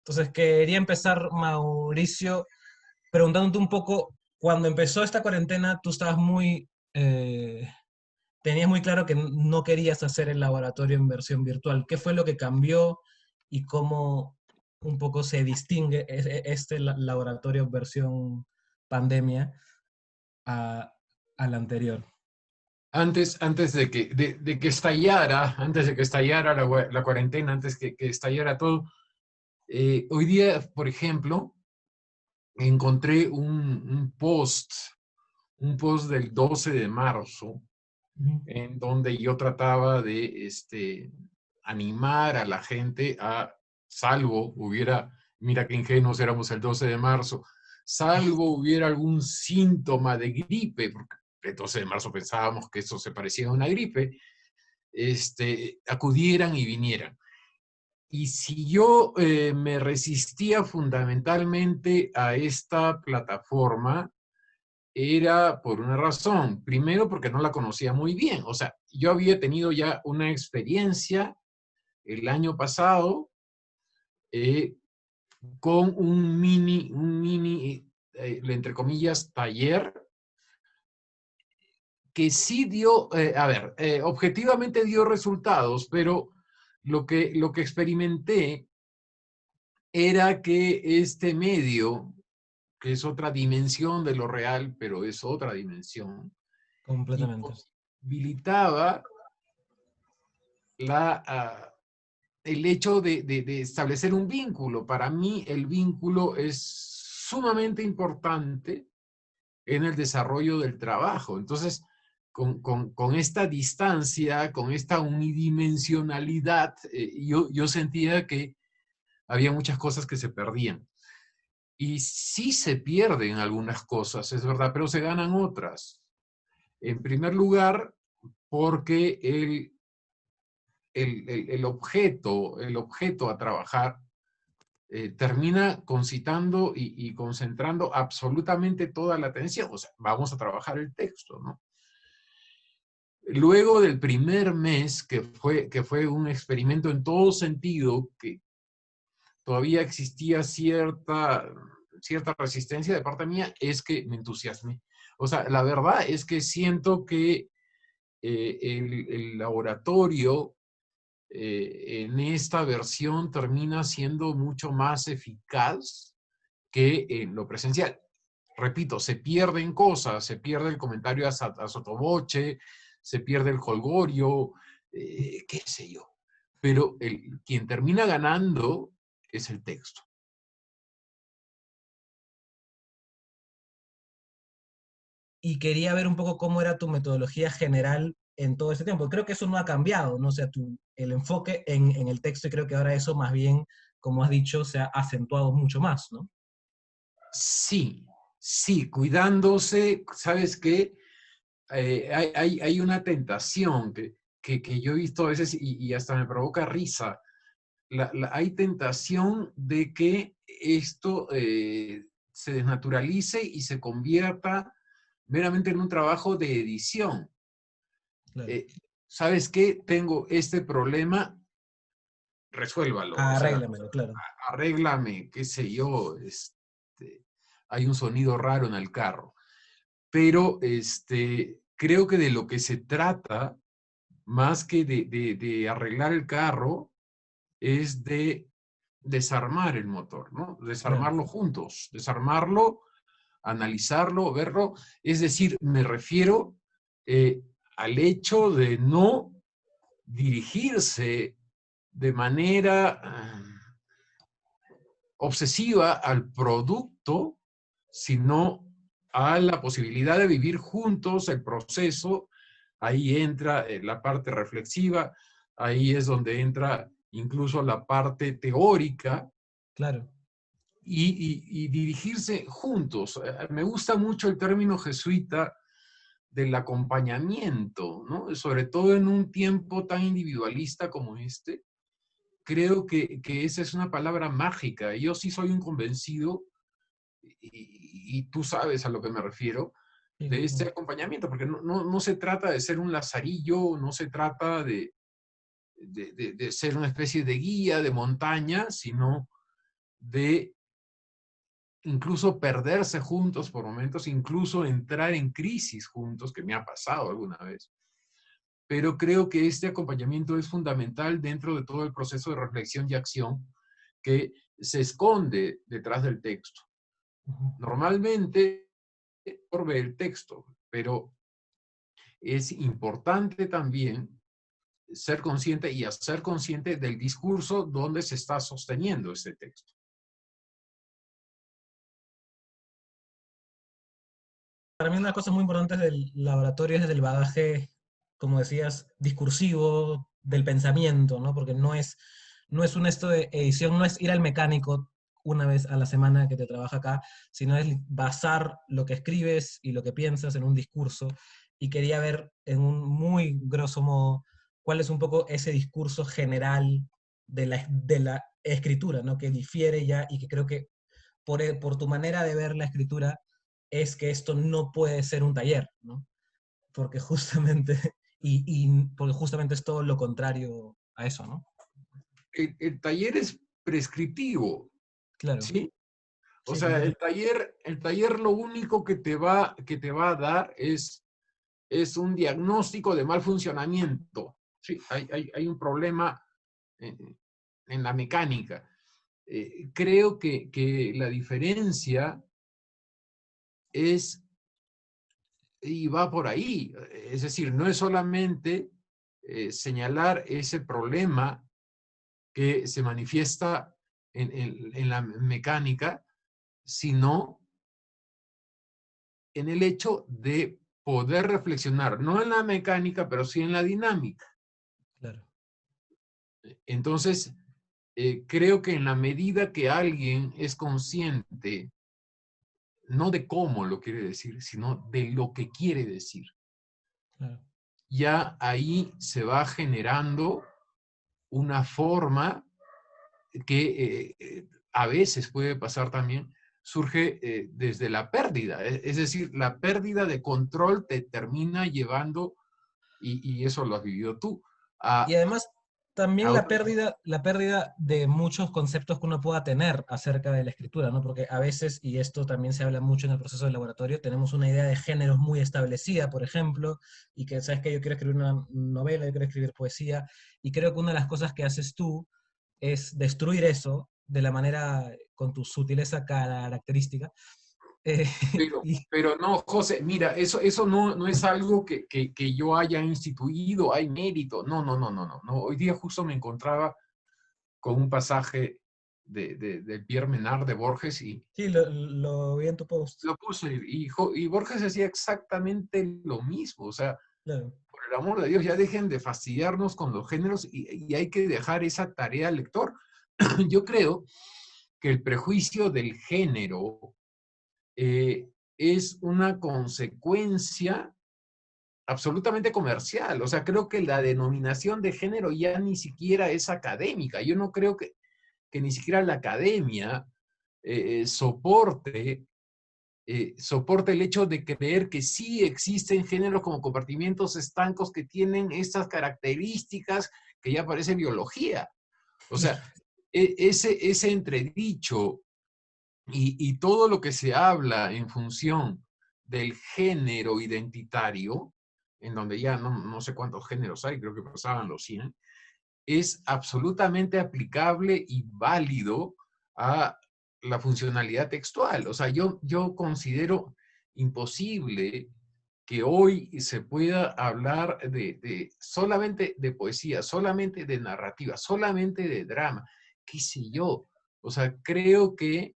Entonces, quería empezar, Mauricio, preguntándote un poco, cuando empezó esta cuarentena, tú estabas tenías muy claro que no querías hacer el laboratorio en versión virtual. ¿Qué fue lo que cambió y cómo un poco se distingue este laboratorio versión pandemia a- al anterior? Antes de que estallara la cuarentena, antes que estallara todo, hoy día, por ejemplo, encontré un post del 12 de marzo, Ujú. en donde yo trataba de animar a la gente a, salvo hubiera, mira qué ingenuos éramos el 12 de marzo, salvo hubiera algún síntoma de gripe, porque el 12 de marzo pensábamos que eso se parecía a una gripe, acudieran y vinieran. Y si yo me resistía fundamentalmente a esta plataforma, era por una razón. Primero, porque no la conocía muy bien. O sea, yo había tenido ya una experiencia el año pasado eh, con entre comillas, taller que sí dio, objetivamente dio resultados, pero lo que experimenté era que este medio, que es otra dimensión de lo real, pero es otra dimensión, Completamente. imposibilitaba el hecho de establecer un vínculo. Para mí el vínculo es sumamente importante en el desarrollo del trabajo. Entonces, con esta distancia, con esta unidimensionalidad, yo sentía que había muchas cosas que se perdían. Y sí se pierden algunas cosas, es verdad, pero se ganan otras. En primer lugar, porque el objeto a trabajar termina concitando y concentrando absolutamente toda la atención. O sea, vamos a trabajar el texto, ¿no? Luego del primer mes, que fue un experimento en todo sentido, que todavía existía cierta resistencia de parte mía, es que me entusiasmé. O sea, la verdad es que siento que el laboratorio en esta versión termina siendo mucho más eficaz que en lo presencial. Repito, se pierden cosas, se pierde el comentario a sotoboche, se pierde el jolgorio, qué sé yo. Pero quien termina ganando es el texto. Y quería ver un poco cómo era tu metodología general en todo ese tiempo. Creo que eso no ha cambiado, ¿no? O sea, el enfoque en el texto, y creo que ahora eso más bien, como has dicho, se ha acentuado mucho más, ¿no? Sí, sí, cuidándose, ¿sabes qué? Hay una tentación que yo he visto a veces y hasta me provoca risa. Hay tentación de que esto se desnaturalice y se convierta meramente en un trabajo de edición. Claro. Eh, ¿Sabes qué? Tengo este problema, resuélvalo. O sea, Arréglamelo, claro. arréglame, qué sé yo, hay un sonido raro en el carro. Pero creo que de lo que se trata, más que de arreglar el carro, es de desarmar el motor, ¿no? Claro. Desarmarlo juntos, desarmarlo, analizarlo, verlo. Es decir, me refiero al hecho de no dirigirse de manera obsesiva al producto, sino a la posibilidad de vivir juntos el proceso. Ahí entra la parte reflexiva, ahí es donde entra incluso la parte teórica Claro. y dirigirse juntos. Me gusta mucho el término jesuita del acompañamiento, ¿no? Sobre todo en un tiempo tan individualista como este. Creo que esa es una palabra mágica. Yo sí soy un convencido, y tú sabes a lo que me refiero, Sí, de este no. acompañamiento, porque no se trata de ser un lazarillo, no se trata de ser una especie de guía de montaña, sino de incluso perderse juntos por momentos, incluso entrar en crisis juntos, que me ha pasado alguna vez. Pero creo que este acompañamiento es fundamental dentro de todo el proceso de reflexión y acción que se esconde detrás del texto. Normalmente, por ver el texto, pero es importante también ser consciente y hacer consciente del discurso donde se está sosteniendo este texto. Para mí una cosa muy importante del laboratorio es del bagaje, como decías, discursivo, del pensamiento, ¿no? Porque no es un esto de edición, no es ir al mecánico una vez a la semana que te trabaja acá, sino es basar lo que escribes y lo que piensas en un discurso. Y quería ver en un muy grosso modo cuál es un poco ese discurso general de la escritura, ¿no? Que difiere ya y que creo que por tu manera de ver la escritura es que esto no puede ser un taller, ¿no? Porque justamente, porque justamente es todo lo contrario a eso, ¿no? El taller es prescriptivo, Claro, ¿sí? O sí, sea, completamente. el taller lo único que te va a dar es un diagnóstico de mal funcionamiento. Sí, hay un problema en la mecánica. Creo que la diferencia es, y va por ahí, es decir, no es solamente señalar ese problema que se manifiesta en la mecánica, sino en el hecho de poder reflexionar, no en la mecánica, pero sí en la dinámica. Claro. Entonces, creo que en la medida que alguien es consciente, no de cómo lo quiere decir, sino de lo que quiere decir, Claro. ya ahí se va generando una forma que a veces puede pasar también, surge desde la pérdida. Es decir, la pérdida de control te termina llevando, y eso lo has vivido tú, Y a, además, también a una... la pérdida de muchos conceptos que uno pueda tener acerca de la escritura, ¿no? Porque a veces, y esto también se habla mucho en el proceso del laboratorio, tenemos una idea de géneros muy establecida, por ejemplo, y que sabes que yo quiero escribir una novela, yo quiero escribir poesía, y creo que una de las cosas que haces tú es destruir eso de la manera, con tu sutileza característica. eh, y, Pero no, José, mira, eso no es algo que yo haya instituido, hay mérito. No, no, no, no, no, no. Hoy día justo me encontraba con un pasaje de Pierre Menard de Borges y sí, lo vi en tu post. lo puse y Borges decía exactamente lo mismo. O sea, Claro. por el amor de Dios, ya dejen de fastidiarnos con los géneros y hay que dejar esa tarea al lector. Yo creo que el prejuicio del género es una consecuencia absolutamente comercial. O sea, creo que la denominación de género ya ni siquiera es académica. Yo no creo que ni siquiera la academia soporte el hecho de creer que sí existen géneros como compartimientos estancos que tienen estas características que ya parecen biología. O sea, ese entredicho y todo lo que se habla en función del género identitario, en donde ya no sé cuántos géneros hay, creo que pasaban los 100, es absolutamente aplicable y válido a la funcionalidad textual. O sea, yo considero imposible que hoy se pueda hablar solamente de poesía, solamente de narrativa, solamente de drama, qué sé yo. O sea, creo que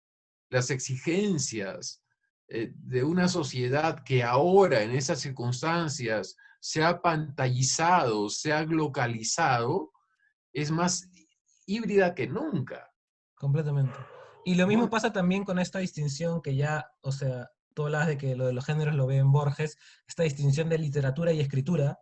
las exigencias de una sociedad que ahora en esas circunstancias se ha pantallizado, se ha localizado, es más híbrida que nunca, Completamente. Y lo mismo ¿no? pasa también con esta distinción que ya, o sea, tú hablas de que lo de los géneros lo ve en Borges, esta distinción de literatura y escritura,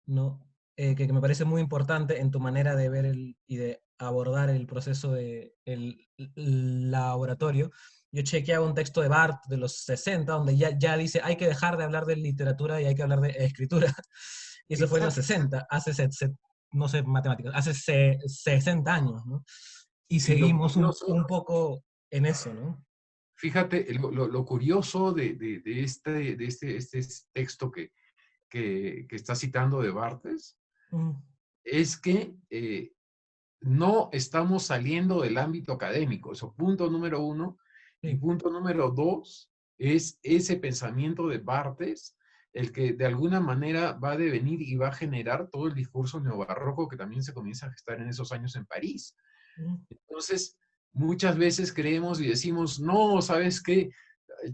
¿no? Que me parece muy importante en tu manera de ver y de abordar el proceso de el laboratorio. Yo chequeaba un texto de Barthes de los 60 donde ya dice hay que dejar de hablar de literatura y hay que hablar de escritura. Y eso fue en los Exacto. 60, no sé matemáticas, hace 60 años, ¿no? Y Y lo seguimos curioso, un poco en eso, ¿no? fíjate, lo curioso este texto que está citando de Barthes Mm, es que no estamos saliendo del ámbito académico. Eso, punto número uno. Y sí, punto número dos es ese pensamiento de Barthes, el que de alguna manera va a devenir y va a generar todo el discurso neobarroco que también se comienza a gestar en esos años en París. mm, Entonces, muchas veces creemos y decimos, no, ¿sabes qué?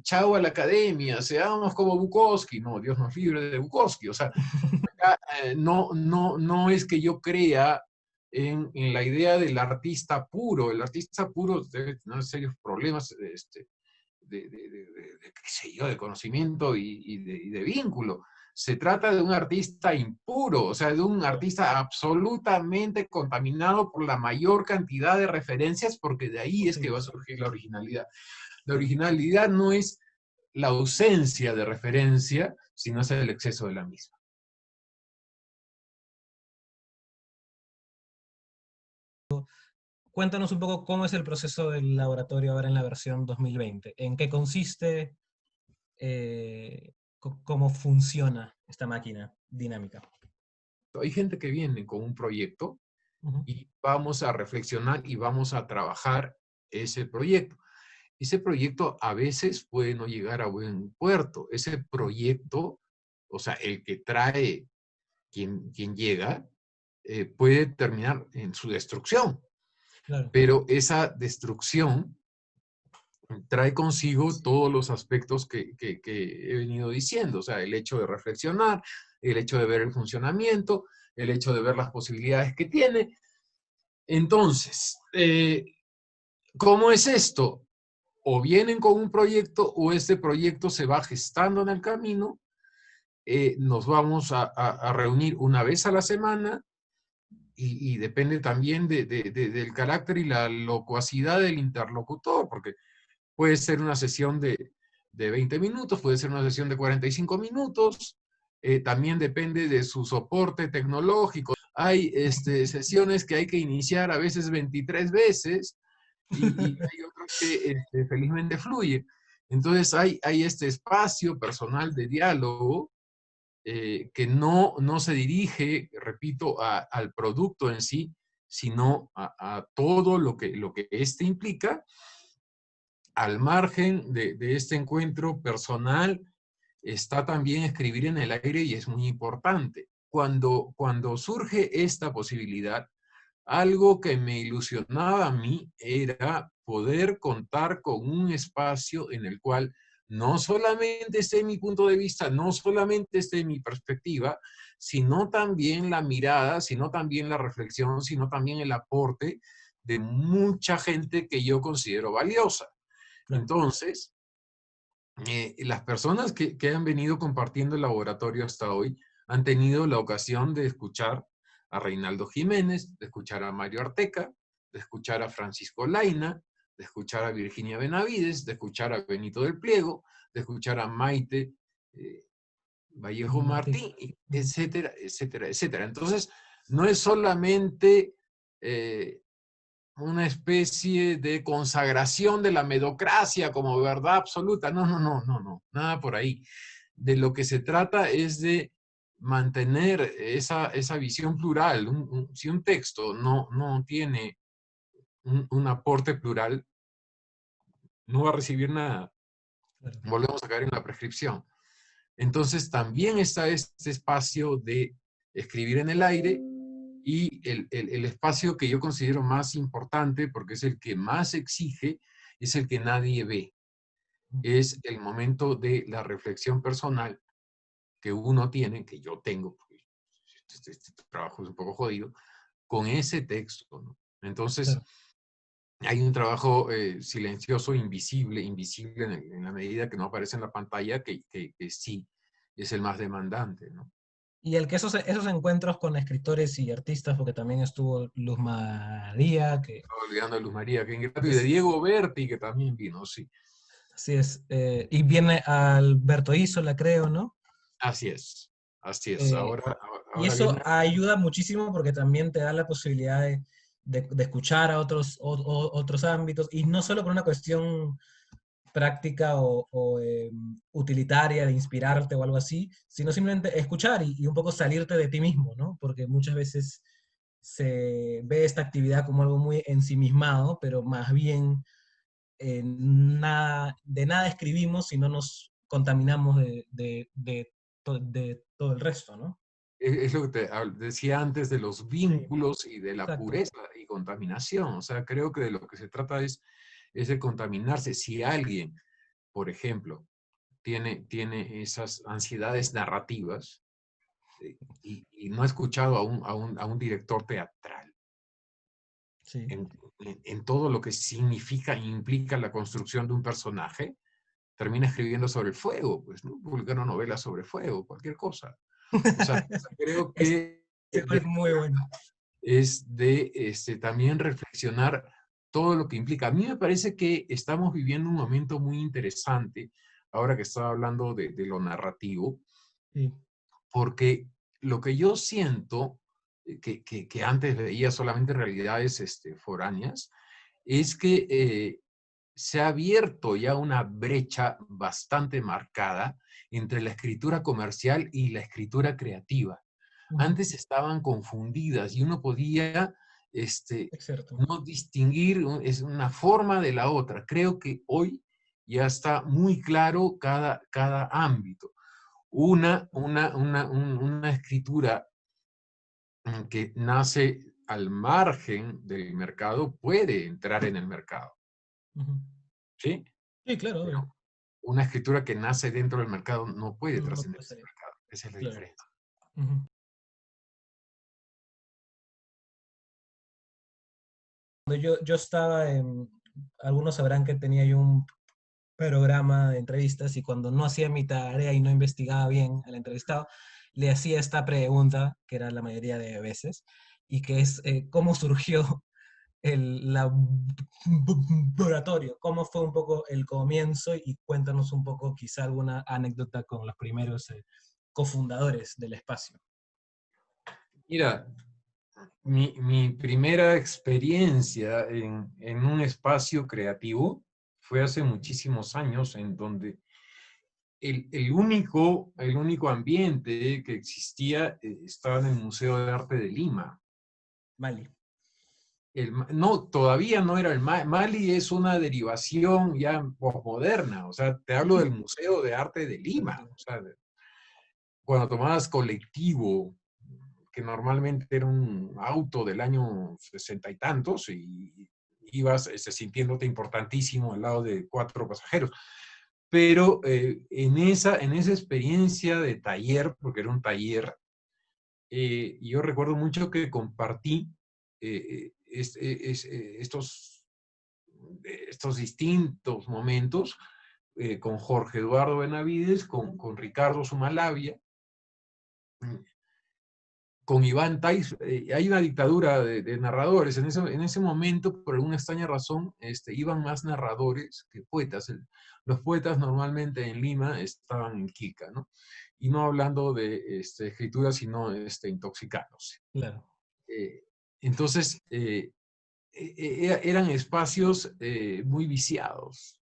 Chao a la academia, seamos como Bukowski. No, Dios nos libre de Bukowski. O sea, no es que yo crea en la idea del artista puro. El artista puro debe tener serios problemas qué sé yo, de conocimiento y de vínculo. Se trata de un artista impuro, o sea, de un artista absolutamente contaminado por la mayor cantidad de referencias, porque de ahí es que sí. va a surgir la originalidad. La originalidad no es la ausencia de referencia, sino es el exceso de la misma. Cuéntanos un poco cómo es el proceso del laboratorio ahora en la versión 2020. ¿En qué consiste? ¿Cómo funciona esta máquina dinámica? Hay gente que viene con un proyecto Ujú, y vamos a reflexionar y vamos a trabajar ese proyecto. Ese proyecto a veces puede no llegar a buen puerto. Ese proyecto, o sea, el que trae quien llega, puede terminar en su destrucción. claro, Pero esa destrucción trae consigo todos los aspectos que he venido diciendo, o sea, el hecho de reflexionar, el hecho de ver el funcionamiento, el hecho de ver las posibilidades que tiene. Entonces, ¿cómo es esto? O vienen con un proyecto o este proyecto se va gestando en el camino. Nos vamos a reunir una vez a la semana y depende también del carácter y la locuacidad del interlocutor, porque puede ser una sesión de 20 minutos, puede ser una sesión de 45 minutos, también depende de su soporte tecnológico. Hay sesiones que hay que iniciar a veces 23 veces y hay otros que felizmente fluye. Entonces hay este espacio personal de diálogo que no se dirige, repito, al producto en sí, sino a todo lo que este implica, al margen de este encuentro personal, está también escribir en el aire y es muy importante. Cuando surge esta posibilidad, algo que me ilusionaba a mí era poder contar con un espacio en el cual no solamente esté mi punto de vista, no solamente esté mi perspectiva, sino también la mirada, sino también la reflexión, sino también el aporte de mucha gente que yo considero valiosa. claro. Entonces, las personas que han venido compartiendo el laboratorio hasta hoy han tenido la ocasión de escuchar a Reinaldo Jiménez, de escuchar a Mario Arteca, de escuchar a Francisco Laina, de escuchar a Virginia Benavides, de escuchar a Benito del Pliego, de escuchar a Maite Vallejo Martín. Martín, Mm, etcétera, etcétera, etcétera. Entonces, no es solamente una especie de consagración de la medocracia como verdad absoluta. No, nada por ahí. De lo que se trata es de mantener esa visión plural. Si un texto no tiene un aporte plural, no va a recibir nada. claro. Volvemos a caer en la prescripción. Entonces también está este espacio de escribir en el aire y el espacio que yo considero más importante, porque es el que más exige, es el que nadie ve. Mm, Es el momento de la reflexión personal que uno tiene, que yo tengo, porque este trabajo es un poco jodido, con ese texto, ¿no? Entonces, claro. hay un trabajo silencioso, invisible en la medida que no aparece en la pantalla, que sí es el más demandante, ¿no? Y el que esos encuentros con escritores y artistas, porque también estuvo Luz María, que Estaba olvidando de Luz María, que ingrato, y de es, Diego Berti, que también vino, sí. así es, y viene Alberto Isola, creo, ¿no? Así es, así es. Eh, y Ahora eso viene. ayuda muchísimo porque también te da la posibilidad de escuchar a otros ámbitos, y no solo por una cuestión práctica o utilitaria de inspirarte o algo así, sino simplemente escuchar y un poco salirte de ti mismo, ¿no? Porque muchas veces se ve esta actividad como algo muy ensimismado, pero más bien de nada escribimos si no nos contaminamos de todo el resto, ¿no? Es lo que te decía antes de los Sí, vínculos y de la exacto. pureza y contaminación. O sea, creo que de lo que se trata es de contaminarse. Si alguien, por ejemplo, tiene esas ansiedades narrativas y no ha escuchado a un director teatral Sí. en todo lo que significa e implica la construcción de un personaje, termina escribiendo sobre el fuego, pues, ¿no? Publica una novela sobre fuego, cualquier cosa. O sea, creo Ese que es muy bueno. es de también reflexionar todo lo que implica. A mí me parece que estamos viviendo un momento muy interesante, ahora que estaba hablando de lo narrativo, Sí. porque lo que yo siento, que antes veía solamente realidades foráneas, es que se ha abierto ya una brecha bastante marcada entre la escritura comercial y la escritura creativa. Ujú. Antes estaban confundidas y uno podía Es cierto. no distinguir es una forma de la otra. Creo que hoy ya está muy claro cada ámbito. Una escritura que nace al margen del mercado puede entrar en el mercado, Ujú. ¿sí? Sí, claro, Pero obvio. una escritura que nace dentro del mercado no puede No, no trascender puede ese salir. mercado. Esa es la Claro. diferencia. Ujú. Cuando yo estaba en, algunos sabrán que tenía yo un programa de entrevistas y cuando no hacía mi tarea y no investigaba bien al entrevistado, le hacía esta pregunta, que era la mayoría de veces, y que es cómo surgió el laboratorio, cómo fue un poco el comienzo y cuéntanos un poco quizá alguna anécdota con los primeros cofundadores del espacio. Mira, mi primera experiencia en un espacio creativo fue hace muchísimos años en donde el único ambiente que existía estaba en el Museo de Arte de Lima. Mali. No, todavía no era el Mali, es una derivación ya posmoderna. O sea, te hablo del Museo de Arte de Lima. O sea, cuando tomabas colectivo, que normalmente era un auto del año 60 y tantos, y ibas sintiéndote importantísimo al lado de 4 pasajeros. Pero en esa experiencia de taller, porque era un taller, yo recuerdo mucho que compartí estos distintos momentos con Jorge Eduardo Benavides, con Ricardo Sumalabia, con Iván Tais. Hay una dictadura de narradores. En ese momento, por alguna extraña razón, iban más narradores que poetas. Los poetas normalmente en Lima estaban en Quica, ¿no? Y no hablando de escritura, sino intoxicándose. Claro, Eh, entonces, eran espacios muy viciados.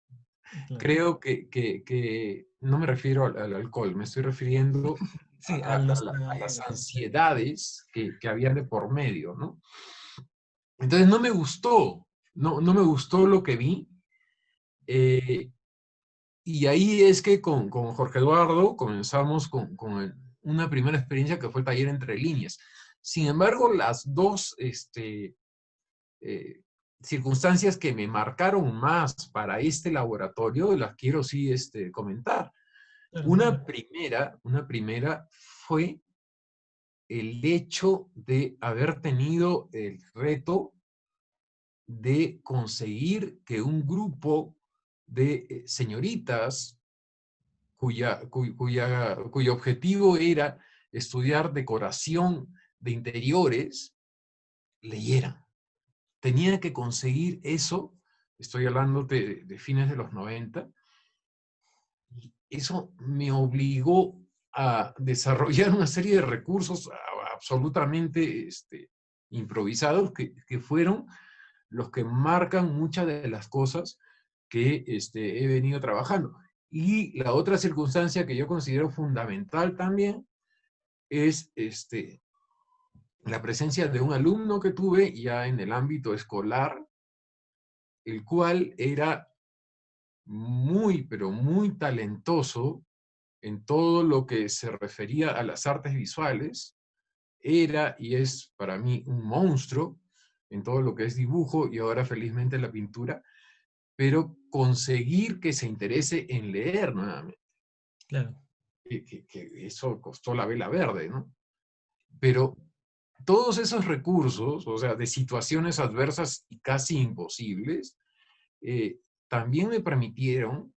claro. Creo que no me refiero al alcohol, me estoy refiriendo Sí, a los... a las ansiedades que habían de por medio, ¿no? Entonces no me gustó, no me gustó lo que vi. eh, y ahí es que con Jorge Eduardo comenzamos una primera experiencia que fue el taller entre líneas. Sin embargo, las dos eh, circunstancias que me marcaron más para este laboratorio las quiero sí comentar. claro, dime. Una primera fue el hecho de haber tenido el reto de conseguir que un grupo de señoritas cuyo objetivo era estudiar decoración de interiores leyeran. Tenía que conseguir eso, estoy hablando de fines de los 90, y eso me obligó a desarrollar una serie de recursos absolutamente improvisados que fueron los que marcan muchas de las cosas que he venido trabajando. Y la otra circunstancia que yo considero fundamental también es la presencia de un alumno que tuve ya en el ámbito escolar, el cual era muy, pero muy talentoso en todo lo que se refería a las artes visuales. Era y es para mí un monstruo en todo lo que es dibujo y ahora felizmente la pintura, pero conseguir que se interese en leer nuevamente. Claro. Que eso costó la vela verde, ¿no? Pero todos esos recursos, o sea, de situaciones adversas y casi imposibles, también me permitieron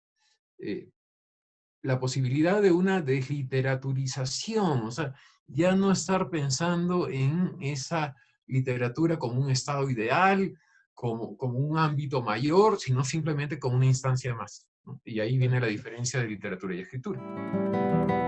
la posibilidad de una desliteraturización, o sea, ya no estar pensando en esa literatura como un estado ideal, como un ámbito mayor, sino simplemente como una instancia más, ¿no? Y ahí viene la diferencia de literatura y escritura.